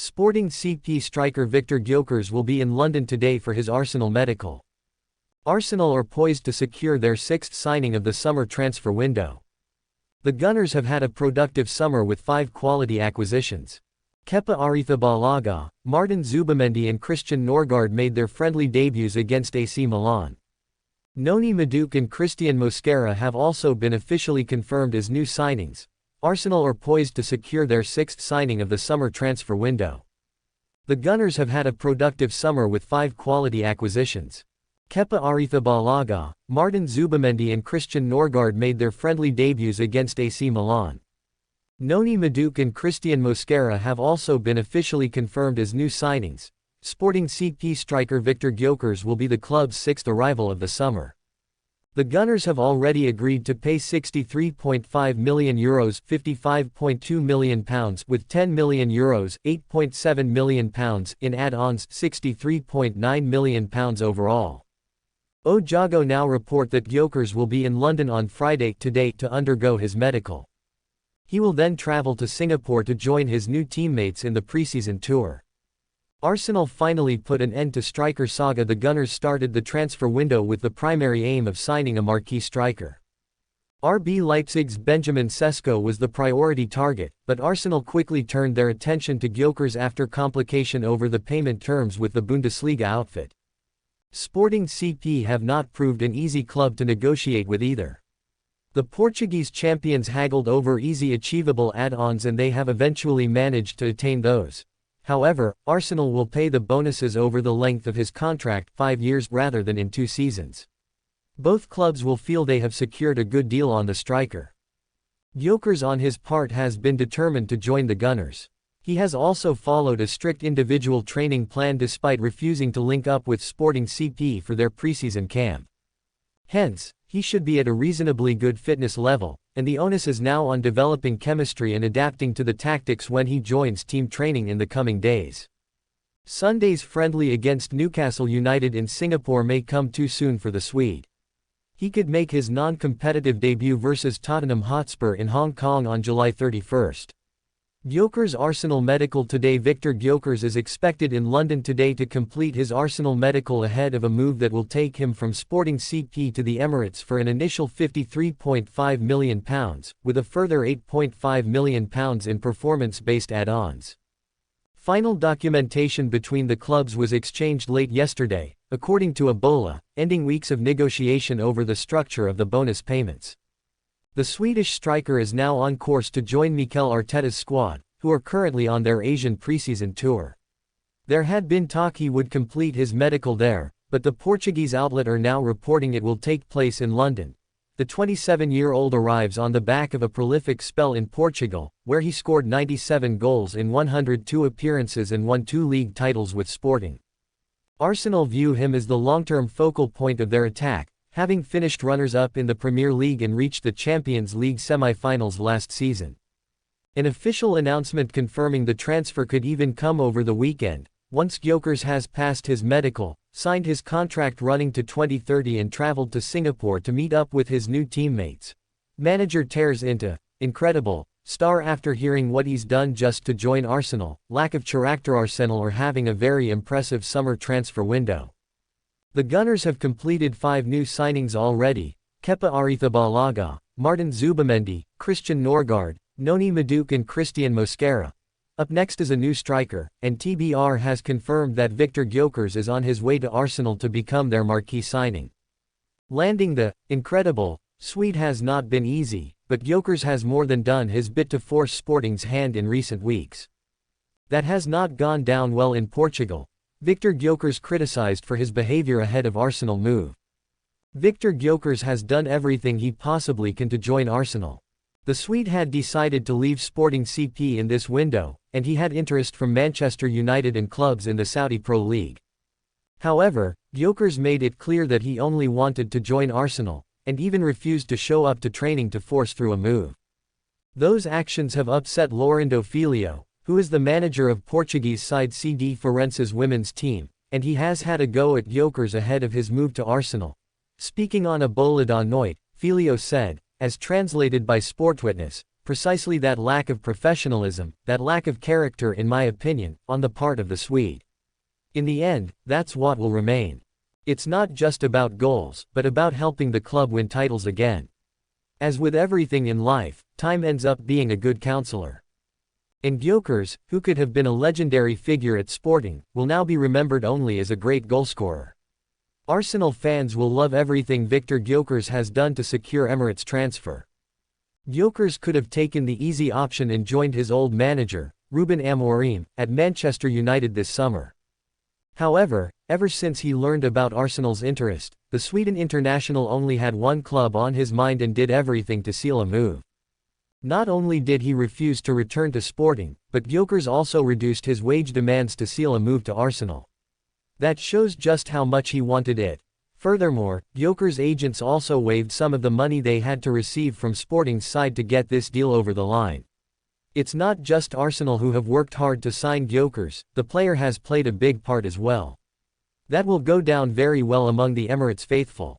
Sporting CP striker Viktor Gyokeres will be in London today for his Arsenal medical. Arsenal are poised to secure their sixth signing of the summer transfer window. The Gunners have had a productive summer with 5 quality acquisitions. Kepa Arrizabalaga, Martin Zubimendi and Christian Norgard made their friendly debuts against AC Milan. Noni Madueke and Christian Mosquera have also been officially confirmed as new signings. Arsenal are poised to secure their sixth signing of the summer transfer window. The Gunners have had a productive summer with 5 quality acquisitions. Kepa Arrizabalaga, Martin Zubimendi and Christian Norgard made their friendly debuts against AC Milan. Noni Madueke and Christian Mosquera have also been officially confirmed as new signings. Sporting CP striker Viktor Gyokeres will be the club's sixth arrival of the summer. The Gunners have already agreed to pay €63.5 million £55.2 million with €10 million £8.7 million in add-ons £63.9 million overall. Jago now report that Gyokeres will be in London on Friday today to undergo his medical. He will then travel to Singapore to join his new teammates in the preseason tour. Arsenal finally put an end to striker saga. The Gunners started the transfer window with the primary aim of signing a marquee striker. RB Leipzig's Benjamin Sesko was the priority target, but Arsenal quickly turned their attention to Gyokeres after complication over the payment terms with the Bundesliga outfit. Sporting CP have not proved an easy club to negotiate with either. The Portuguese champions haggled over easy achievable add-ons and they have eventually managed to attain those. However, Arsenal will pay the bonuses over the length of his contract, 5 years rather than in 2 seasons. Both clubs will feel they have secured a good deal on the striker. Gyokeres on his part has been determined to join the Gunners. He has also followed a strict individual training plan despite refusing to link up with Sporting CP for their preseason camp. Hence, he should be at a reasonably good fitness level, and the onus is now on developing chemistry and adapting to the tactics when he joins team training in the coming days. Sunday's friendly against Newcastle United in Singapore may come too soon for the Swede. He could make his non-competitive debut versus Tottenham Hotspur in Hong Kong on July 31st. Gyokeres Arsenal medical today. Viktor Gyokeres is expected in London today to complete his Arsenal medical ahead of a move that will take him from Sporting CP to the Emirates for an initial £53.5 million, with a further £8.5 million in performance-based add-ons. Final documentation between the clubs was exchanged late yesterday, according to Ebola, ending weeks of negotiation over the structure of the bonus payments. The Swedish striker is now on course to join Mikel Arteta's squad, who are currently on their Asian preseason tour. There had been talk he would complete his medical there, but the Portuguese outlet are now reporting it will take place in London. The 27-year-old arrives on the back of a prolific spell in Portugal, where he scored 97 goals in 102 appearances and won 2 league titles with Sporting. Arsenal view him as the long-term focal point of their attack, having finished runners-up in the Premier League and reached the Champions League semi-finals last season. An official announcement confirming the transfer could even come over the weekend, once Gyokeres has passed his medical, signed his contract running to 2030 and traveled to Singapore to meet up with his new teammates. Manager tears into "incredible" star after hearing what he's done just to join Arsenal. Lack of character. Arsenal are having a very impressive summer transfer window. The Gunners have completed 5 new signings already: Kepa Arrizabalaga, Martin Zubimendi, Christian Norgard, Noni Madueke and Christian Mosquera. Up next is a new striker, and TBR has confirmed that Viktor Gyokeres is on his way to Arsenal to become their marquee signing. Landing the "incredible" Swede has not been easy, but Gyokeres has more than done his bit to force Sporting's hand in recent weeks. That has not gone down well in Portugal. Viktor Gyokeres criticized for his behavior ahead of Arsenal move. Viktor Gyokeres has done everything he possibly can to join Arsenal. The Swede had decided to leave Sporting CP in this window, and he had interest from Manchester United and clubs in the Saudi Pro League. However, Gyokeres made it clear that he only wanted to join Arsenal, and even refused to show up to training to force through a move. Those actions have upset Laurindo Filho, who is the manager of Portuguese side CD Feirense's women's team, and he has had a go at Gyokeres ahead of his move to Arsenal. Speaking on a Bola da Noite, Filho said, as translated by Sportwitness, precisely that lack of professionalism, that lack of character in my opinion, on the part of the Swede. In the end, that's what will remain. It's not just about goals, but about helping the club win titles again. As with everything in life, time ends up being a good counselor. And Gyokeres, who could have been a legendary figure at Sporting, will now be remembered only as a great goalscorer. Arsenal fans will love everything Viktor Gyokeres has done to secure Emirates' transfer. Gyokeres could have taken the easy option and joined his old manager, Ruben Amorim, at Manchester United this summer. However, ever since he learned about Arsenal's interest, the Sweden international only had one club on his mind and did everything to seal a move. Not only did he refuse to return to Sporting, but Gyokeres also reduced his wage demands to seal a move to Arsenal. That shows just how much he wanted it. Furthermore, Gyokeres' agents also waived some of the money they had to receive from Sporting's side to get this deal over the line. It's not just Arsenal who have worked hard to sign Gyokeres, the player has played a big part as well. That will go down very well among the Emirates faithful.